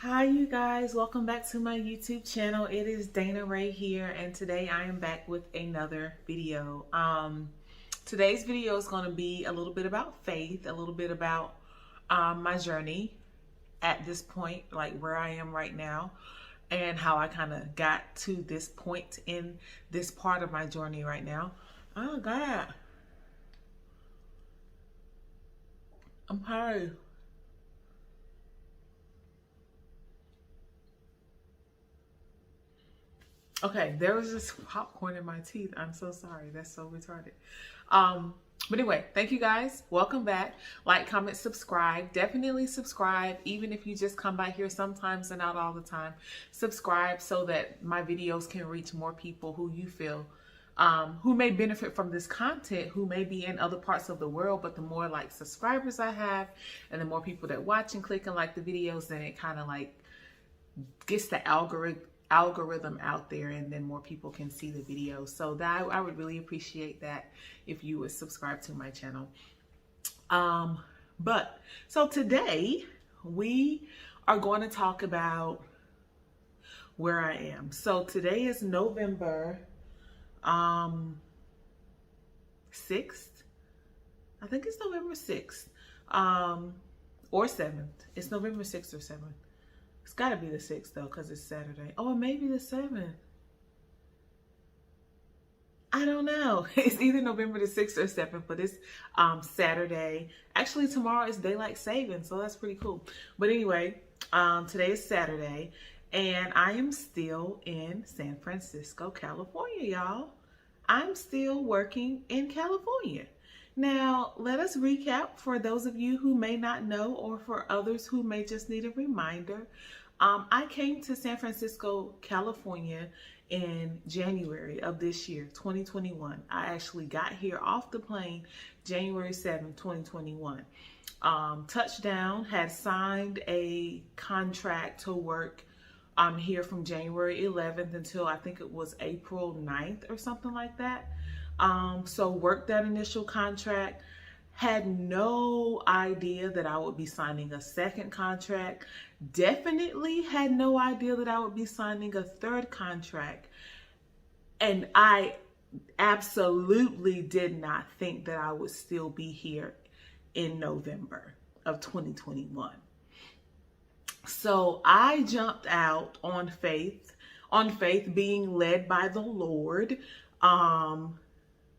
Hi you guys, welcome back to my YouTube channel. It is DanaRay here, and today I am back with another video. Today's video is going to be a little bit about faith, a little bit about my journey at this point, like where I am right now, and how I kind of got to this point in this part of my journey right now. Oh God, I'm tired. Okay, there was this popcorn in my teeth. I'm so sorry. That's so retarded. But anyway, thank you guys. Welcome back. Like, comment, subscribe. Definitely subscribe, even if you just come by here sometimes and not all the time. Subscribe so that my videos can reach more people who you feel who may benefit from this content, who may be in other parts of the world. But the more like subscribers I have and the more people that watch and click and like the videos, then it kind of like gets the algorithm out there, and then more people can see the videos. So that I would really appreciate that if you would subscribe to my channel. But so today we are going to talk about where I am. So today is November 6th. I think it's November 6th or 7th. It's November 6th or 7th. It's got to be the 6th though, because it's Saturday. Oh, maybe the 7th. I don't know. It's either November the 6th or 7th, but it's Saturday. Actually, tomorrow is daylight saving, so that's pretty cool. But anyway, today is Saturday, and I am still in San Francisco, California, y'all. I'm still working in California. Now, let us recap for those of you who may not know, or for others who may just need a reminder. I came to San Francisco, California in January of this year, 2021. I actually got here off the plane January 7th, 2021. Touchdown, had signed a contract to work here from January 11th until I think it was April 9th or something like that. So worked that initial contract, had no idea that I would be signing a second contract, definitely had no idea that I would be signing a third contract, and I absolutely did not think that I would still be here in November of 2021. So I jumped out on faith being led by the Lord,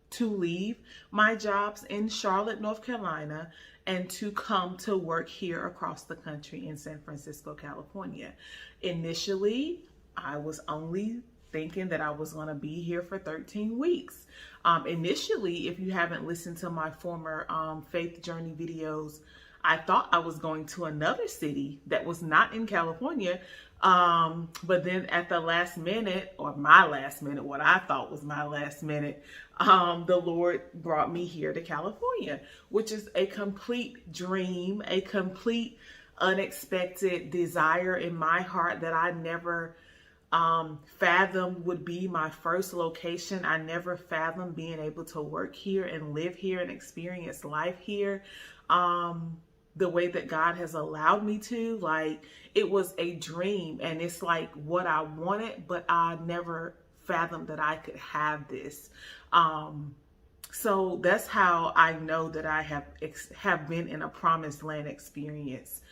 to leave my jobs in Charlotte, North Carolina, and to come to work here across the country in San Francisco, California. Initially, I was only thinking that I was going to be here for 13 weeks. Initially, if you haven't listened to my former faith journey videos, I thought I was going to another city that was not in California. But then at the last minute, or my last minute, what I thought was my last minute, the Lord brought me here to California, which is a complete dream, a complete unexpected desire in my heart that I never fathomed would be my first location. I never fathomed being able to work here and live here and experience life here. The way that God has allowed me to, like, it was a dream, and it's like what I wanted, but I never fathomed that I could have this. So that's how I know that I have been in a promised land experience.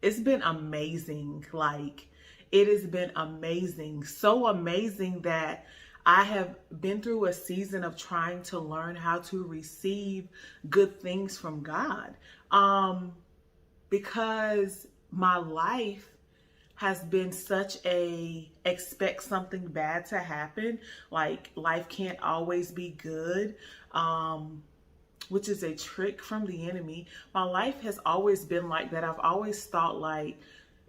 It's been amazing. Like, it has been amazing. So amazing that I have been through a season of trying to learn how to receive good things from God. Because my life has been such a expect something bad to happen. Like, life can't always be good, which is a trick from the enemy. My life has always been like that. I've always thought, like,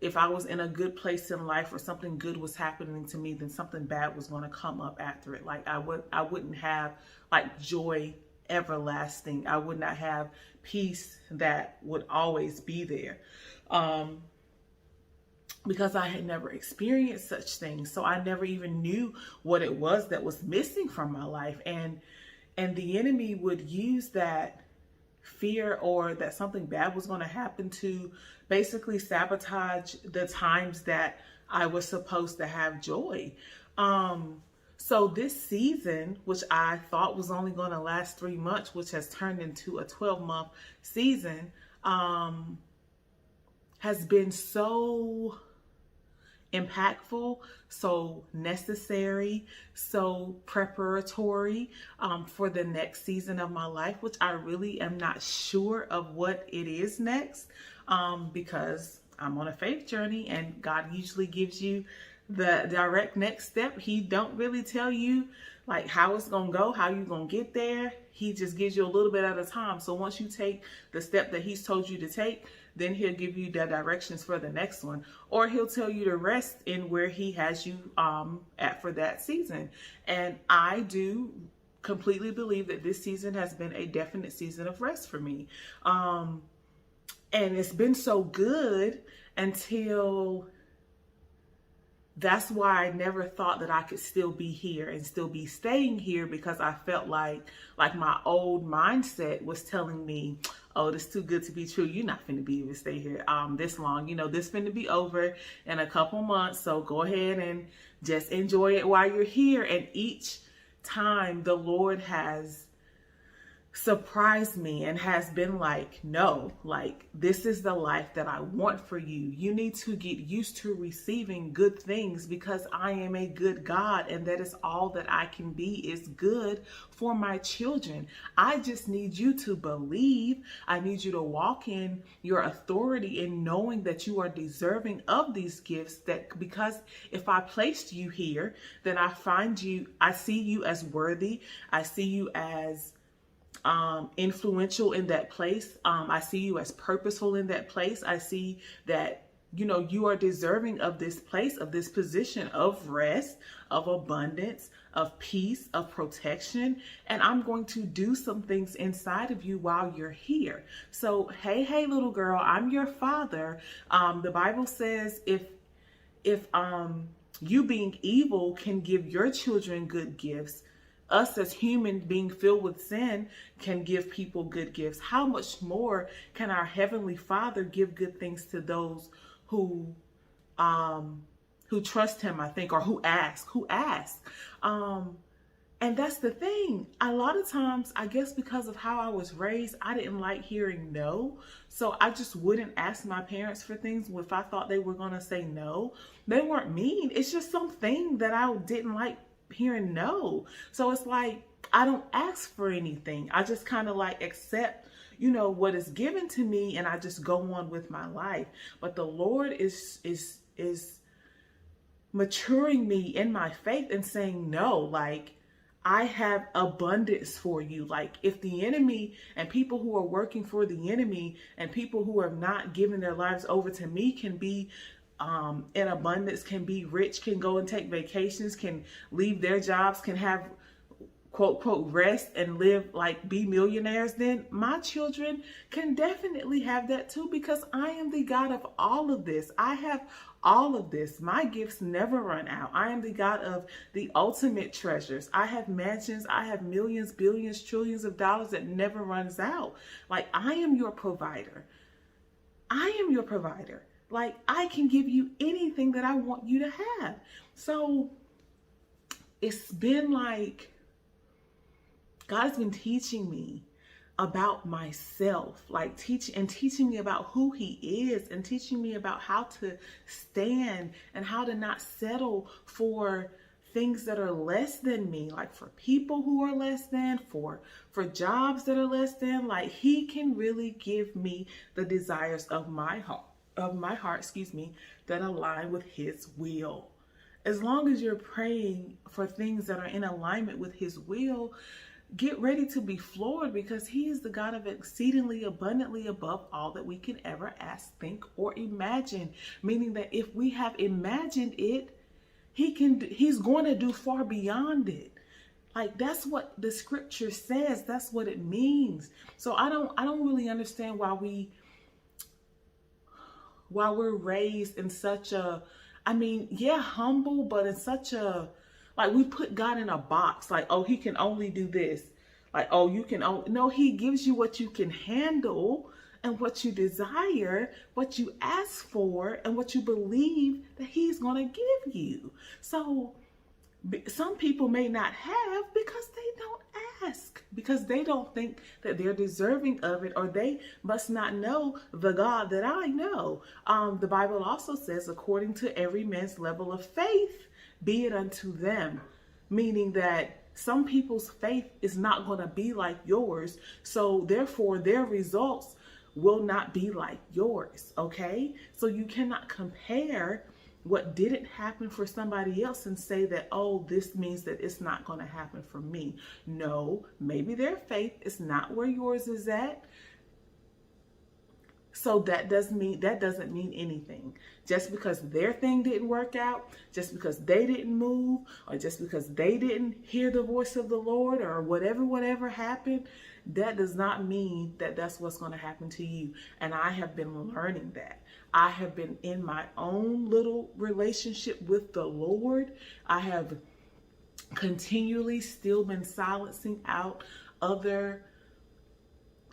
if I was in a good place in life or something good was happening to me, then something bad was going to come up after it. Like, I wouldn't have like joy everlasting. I would not have peace that would always be there. Because I had never experienced such things. So I never even knew what it was that was missing from my life. And the enemy would use that fear or that something bad was going to happen to basically sabotage the times that I was supposed to have joy. So this season, which I thought was only going to last 3 months, which has turned into a 12-month season, has been so impactful, so necessary, so preparatory for the next season of my life, which I really am not sure of what it is next, because I'm on a faith journey and God usually gives you the direct next step. He don't really tell you like how it's gonna go, how you're gonna get there. He just gives you a little bit at a time. So once you take the step that he's told you to take, then he'll give you the directions for the next one, or he'll tell you to rest in where he has you at for that season. And I do completely believe that this season has been a definite season of rest for me. And it's been so good until that's why I never thought that I could still be here and still be staying here, because I felt like my old mindset was telling me, oh, this is too good to be true. You're not finna be able to stay here this long. You know, this finna be over in a couple months. So go ahead and just enjoy it while you're here. And each time the Lord has surprised me and has been like, no, like this is the life that I want for you. You need to get used to receiving good things, because I am a good God, and that is all that I can be is good for my children. I just need you to believe. I need you to walk in your authority in knowing that you are deserving of these gifts, that because if I placed you here, then I see you as worthy. I see you as influential in that place. I see you as purposeful in that place. I see that, you know, you are deserving of this place, of this position of rest, of abundance, of peace, of protection. And I'm going to do some things inside of you while you're here. So, hey, little girl, I'm your father. The Bible says if you being evil can give your children good gifts, us as humans being filled with sin can give people good gifts. How much more can our Heavenly Father give good things to those who trust Him, I think, or who ask. And that's the thing. A lot of times, I guess because of how I was raised, I didn't like hearing no. So I just wouldn't ask my parents for things if I thought they were going to say no. They weren't mean. It's just something that I didn't like hearing no. So it's like, I don't ask for anything. I just kind of like accept, you know, what is given to me, and I just go on with my life. But the Lord is maturing me in my faith and saying, no, like, I have abundance for you. Like, if the enemy and people who are working for the enemy and people who have not given their lives over to me can be in abundance, can be rich, can go and take vacations, can leave their jobs, can have quote rest and live, like be millionaires, then my children can definitely have that too, because I am the God of all of this. I have all of this. My gifts never run out. I am the God of the ultimate treasures. I have mansions. I have millions, billions, trillions of dollars that never runs out. Like, I am your provider. I am your provider. Like, I can give you anything that I want you to have. So it's been like, God's been teaching me about myself, like teaching me about who He is, and teaching me about how to stand and how to not settle for things that are less than me, like for people who are less than, for jobs that are less than. Like, He can really give me the desires of my heart, that align with His will. As long as you're praying for things that are in alignment with His will, get ready to be floored, because He is the God of exceedingly abundantly above all that we can ever ask, think, or imagine. Meaning that if we have imagined it, He's going to do far beyond it. Like, that's what the scripture says. That's what it means. So I don't really understand why we're raised in such a, humble, but in such a, like, we put God in a box, like, oh, He can only do this. Like, oh, you can, oh, no, he gives you what you can handle and what you desire, what you ask for, and what you believe that he's going to give you. So some people may not have because they don't ask, because they don't think that they're deserving of it, or they must not know the God that I know. The Bible also says, according to every man's level of faith, be it unto them, meaning that some people's faith is not going to be like yours. So therefore, their results will not be like yours. Okay. So you cannot compare what didn't happen for somebody else and say that, oh, this means that it's not going to happen for me. No, maybe their faith is not where yours is at. So that doesn't mean anything. Just because their thing didn't work out, just because they didn't move, or just because they didn't hear the voice of the Lord, or whatever happened, that does not mean that that's what's going to happen to you. And I have been learning that. I have been in my own little relationship with the Lord. I have continually still been silencing out other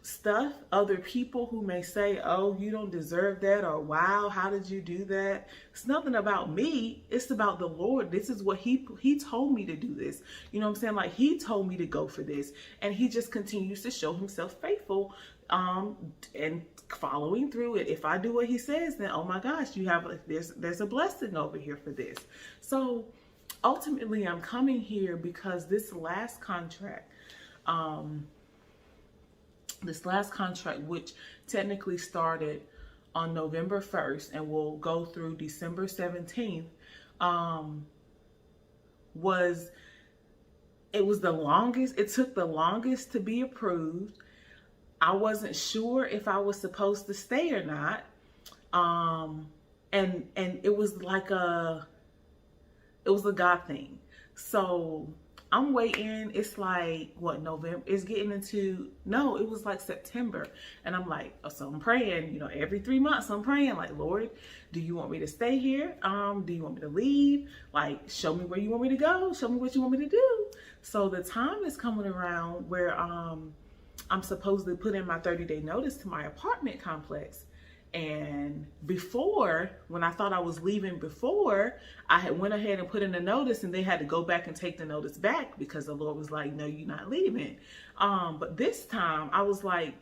stuff, other people who may say, oh, you don't deserve that, or wow, how did you do that? It's nothing about me. It's about the Lord. This is what he told me to do this. You know what I'm saying? Like, he told me to go for this, and he just continues to show himself faithful and following through it. If I do what he says, then oh my gosh, you have there's a blessing over here for this. So ultimately, I'm coming here because this last contract, which technically started on November 1st and will go through December 17th, was the longest. It took the longest to be approved. I wasn't sure if I was supposed to stay or not. And it was like it was a God thing. So I'm waiting. It's like, what, November? It's getting into, no, it was like September. And I'm like, so I'm praying, every 3 months I'm praying, like, Lord, do you want me to stay here? Do you want me to leave? Like, show me where you want me to go. Show me what you want me to do. So the time is coming around where I'm supposed to put in my 30-day notice to my apartment complex. And before, when I thought I was leaving before, I had went ahead and put in a notice, and they had to go back and take the notice back because the Lord was like, no, you're not leaving. But this time I was like,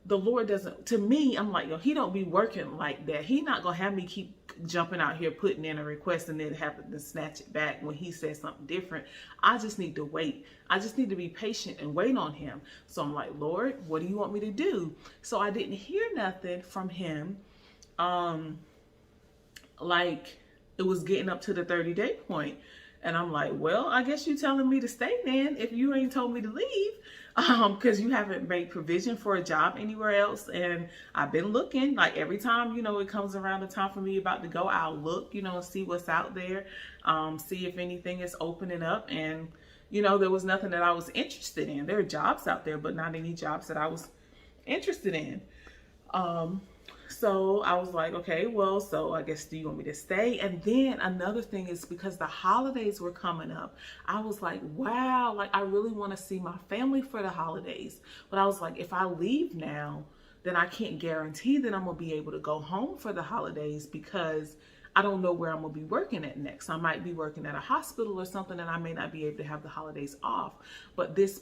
the Lord doesn't, to me, I'm like, he don't be working like that. He not going to have me keep jumping out here, putting in a request and then having to snatch it back when he says something different. I just need to wait. I just need to be patient and wait on him. So I'm like, Lord, what do you want me to do? So I didn't hear nothing from him. Like, it was getting up to the 30-day point. And I'm like, well, I guess you're telling me to stay then if you ain't told me to leave. Because you haven't made provision for a job anywhere else. And I've been looking, like, every time, it comes around the time for me about to go, I'll look, and see what's out there, see if anything is opening up. And, there was nothing that I was interested in. There are jobs out there, but not any jobs that I was interested in. So I was like, okay, well, so I guess, do you want me to stay? And then another thing is, because the holidays were coming up, I was like, wow, like, I really want to see my family for the holidays. But I was like, if I leave now, then I can't guarantee that I'm going to be able to go home for the holidays, because I don't know where I'm going to be working at next. I might be working at a hospital or something, and I may not be able to have the holidays off. But this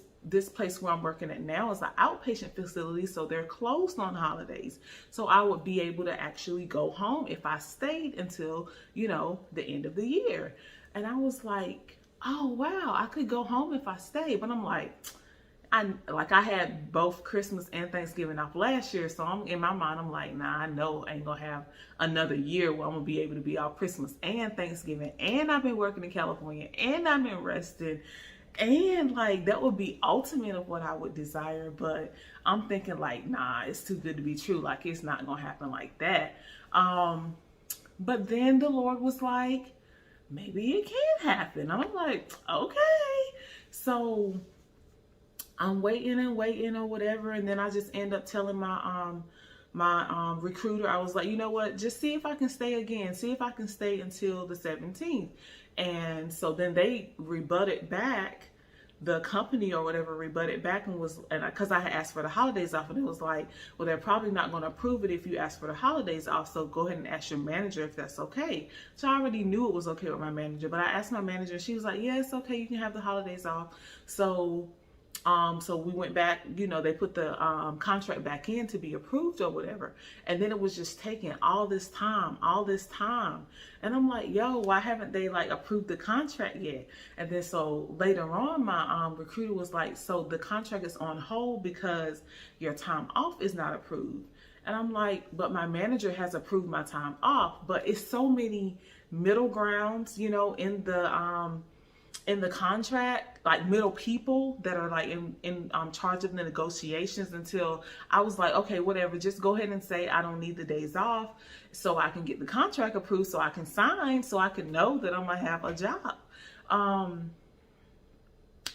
place where I'm working at now is an outpatient facility, so they're closed on holidays. So I would be able to actually go home if I stayed until, the end of the year. And I was like, oh, wow, I could go home if I stayed. But I'm like, I had both Christmas and Thanksgiving off last year. So I'm in my mind, I'm like, nah, I know I ain't gonna have another year where I'm gonna be able to be off Christmas and Thanksgiving. And I've been working in California, and I've been resting. And like, that would be ultimate of what I would desire. But I'm thinking like, nah, it's too good to be true. Like, it's not going to happen like that. But then the Lord was like, maybe it can happen. I'm like, okay. So I'm waiting and waiting or whatever. And then I just end up telling my recruiter, I was like, you know what, just see if I can stay again. See if I can stay until the 17th. And so then they rebutted back the company or whatever rebutted back and because I had asked for the holidays off, and it was like, well, they're probably not going to approve it if you ask for the holidays off, so go ahead and ask your manager if that's okay. So I already knew it was okay with my manager, but I asked my manager and she was like, yeah, it's okay, you can have the holidays off. So we went back, they put the contract back in to be approved or whatever. And then it was just taking all this time. And I'm like, yo, why haven't they like approved the contract yet? And then so later on, my recruiter was like, so the contract is on hold because your time off is not approved. And I'm like, but my manager has approved my time off. But it's so many middle grounds, in the contract, like middle people that are like in charge of the negotiations, until I was like, okay, whatever, just go ahead and say I don't need the days off so I can get the contract approved, so I can sign, so I can know that I'm gonna have a job.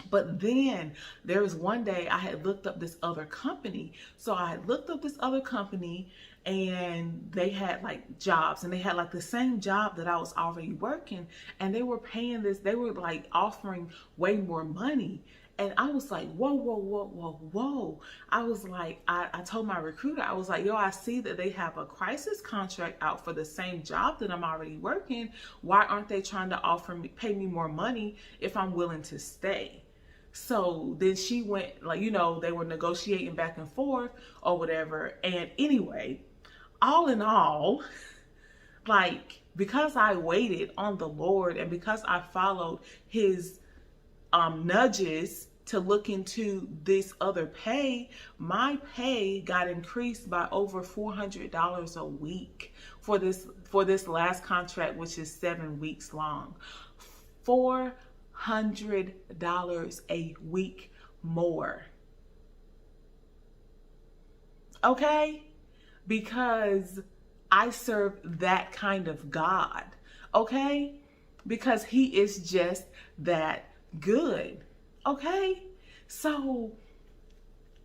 But then there was one day I had looked up this other company. So I had looked up this other company, and they had like jobs, and they had like the same job that I was already working, and they were paying this, they were like offering way more money. And I was like, whoa. I was like, I told my recruiter, I was like, yo, I see that they have a crisis contract out for the same job that I'm already working. Why aren't they trying to pay me more money if I'm willing to stay? So then she went, like, they were negotiating back and forth or whatever. And anyway, all in all, like, because I waited on the Lord and because I followed his nudges to look into this other pay, my pay got increased by over $400 a week for this last contract, which is 7 weeks long. $400 a week more. Okay? Because I serve that kind of God. Okay? Because he is just that good. Okay? So,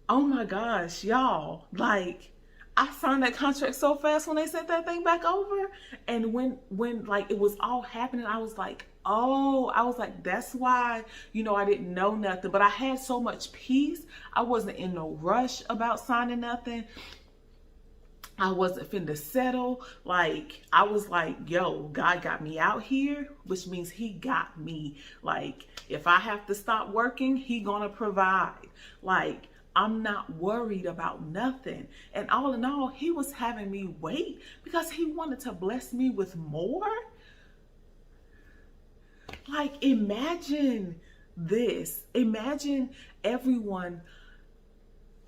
oh my gosh, y'all, like, I signed that contract so fast when they sent that thing back over. And when like it was all happening, I was like, that's why, I didn't know nothing. But I had so much peace. I wasn't in no rush about signing nothing. I wasn't finna settle. Like, I was like, yo, God got me out here, which means he got me. Like, if I have to stop working, he gonna provide. Like, I'm not worried about nothing. And all in all, he was having me wait because he wanted to bless me with more. Like, imagine this. Imagine everyone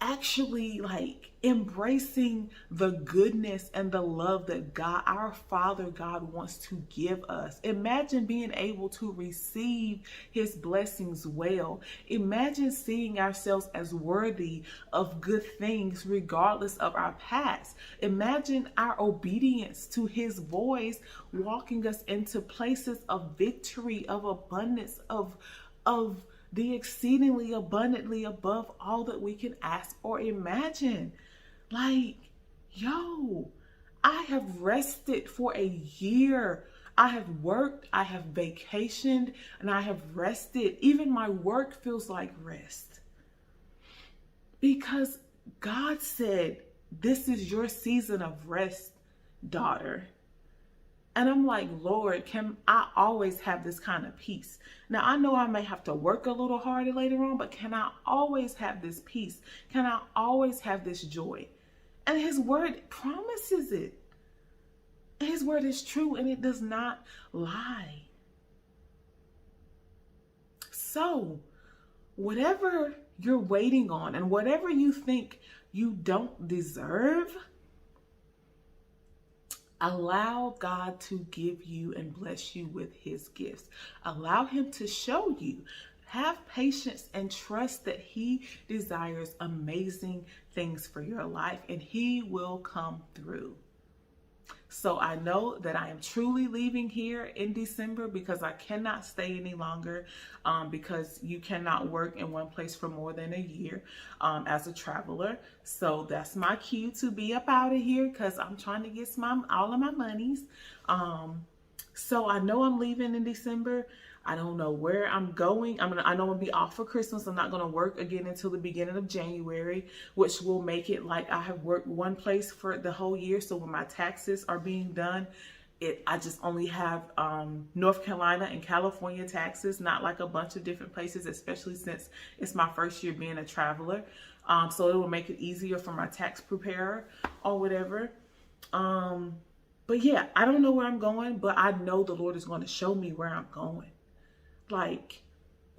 actually like embracing the goodness and the love that God, our Father God, wants to give us. Imagine being able to receive his blessings well. Imagine seeing ourselves as worthy of good things regardless of our past. Imagine our obedience to his voice walking us into places of victory, of abundance, of the exceedingly abundantly above all that we can ask or imagine. Like, yo, I have rested for a year. I have worked, I have vacationed, and I have rested. Even my work feels like rest. Because God said, this is your season of rest, daughter. And I'm like, Lord, can I always have this kind of peace? Now, I know I may have to work a little harder later on, but can I always have this peace? Can I always have this joy? And his word promises it. His word is true and it does not lie. So, whatever you're waiting on and whatever you think you don't deserve, allow God to give you and bless you with his gifts. Allow him to show you. Have patience and trust that he desires amazing things for your life and he will come through. So I know that I am truly leaving here in December because I cannot stay any longer because you cannot work in one place for more than a year as a traveler. So that's my cue to be up out of here because I'm trying to get all of my monies. So I know I'm leaving in December. I don't know where I'm going. I know I'm gonna be off for Christmas. I'm not gonna work again until the beginning of January, which will make it like I have worked one place for the whole year. So when my taxes are being done, I just only have North Carolina and California taxes, not like a bunch of different places, especially since it's my first year being a traveler. So it will make it easier for my tax preparer or whatever. But yeah, I don't know where I'm going, but I know the Lord is going to show me where I'm going. Like,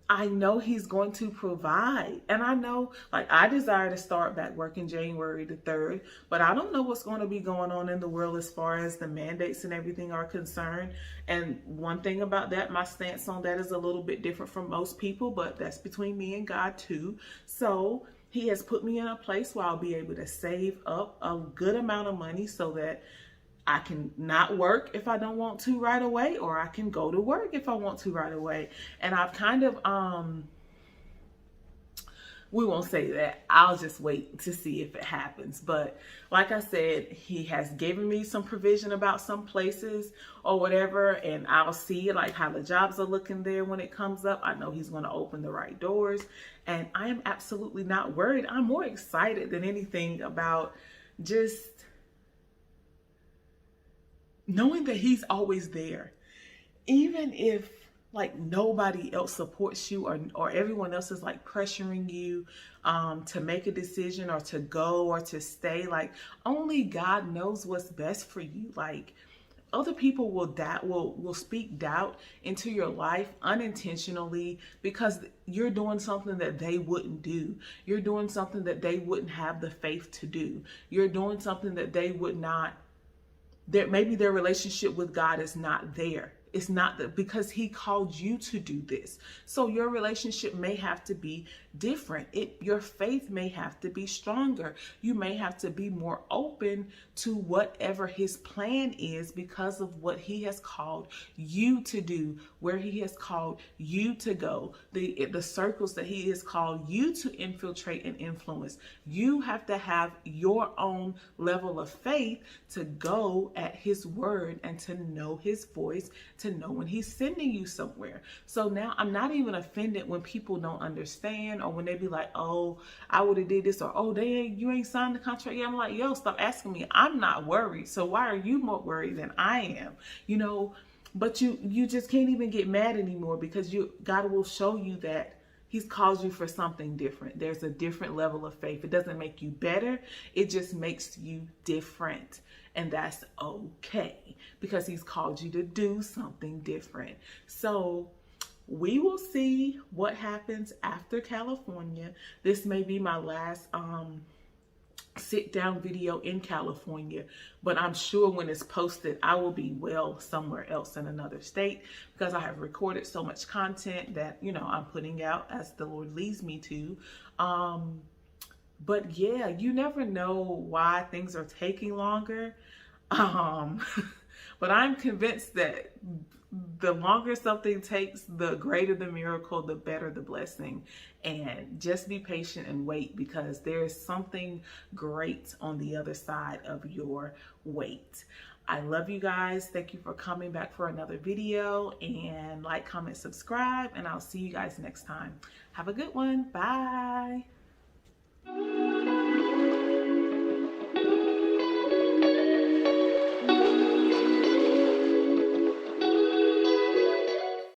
I know he's going to provide. And I know, like, I desire to start back working January the 3rd, but I don't know what's going to be going on in the world as far as the mandates and everything are concerned. And one thing about that, my stance on that is a little bit different from most people, but that's between me and God too. So he has put me in a place where I'll be able to save up a good amount of money so that I can not work if I don't want to right away, or I can go to work if I want to right away. And I've kind of, we won't say that. I'll just wait to see if it happens. But like I said, he has given me some provision about some places or whatever, and I'll see like how the jobs are looking there when it comes up. I know he's going to open the right doors, and I am absolutely not worried. I'm more excited than anything about just knowing that he's always there. Even if like nobody else supports you, or everyone else is like pressuring you to make a decision or to go or to stay, like only God knows what's best for you. Like other people will speak doubt into your life unintentionally because you're doing something that they wouldn't do. You're doing something that they wouldn't have the faith to do. You're doing something that they would not, that maybe their relationship with God is not there. It's not that, because he called you to do this. So your relationship may have to be different. Your faith may have to be stronger. You may have to be more open to whatever his plan is because of what he has called you to do, where he has called you to go, the circles that he has called you to infiltrate and influence. You have to have your own level of faith to go at his word and to know his voice, to know when he's sending you somewhere. So now I'm not even offended when people don't understand, or when they be like, oh, I would have did this, or oh, you ain't signed the contract yet. I'm like, yo, stop asking me. I'm not worried. So why are you more worried than I am? You know, but you just can't even get mad anymore, because God will show you that he's called you for something different. There's a different level of faith. It doesn't make you better. It just makes you different. And that's okay, because he's called you to do something different. So we will see what happens after California. This may be my last sit down video in California, but I'm sure when it's posted, I will be well somewhere else in another state, because I have recorded so much content that, you know, I'm putting out as the Lord leads me to. But yeah, you never know why things are taking longer. But I'm convinced that the longer something takes, the greater the miracle, the better the blessing. And just be patient and wait, because there's something great on the other side of your wait. I love you guys. Thank you for coming back for another video, and like, comment, subscribe, and I'll see you guys next time. Have a good one. Bye.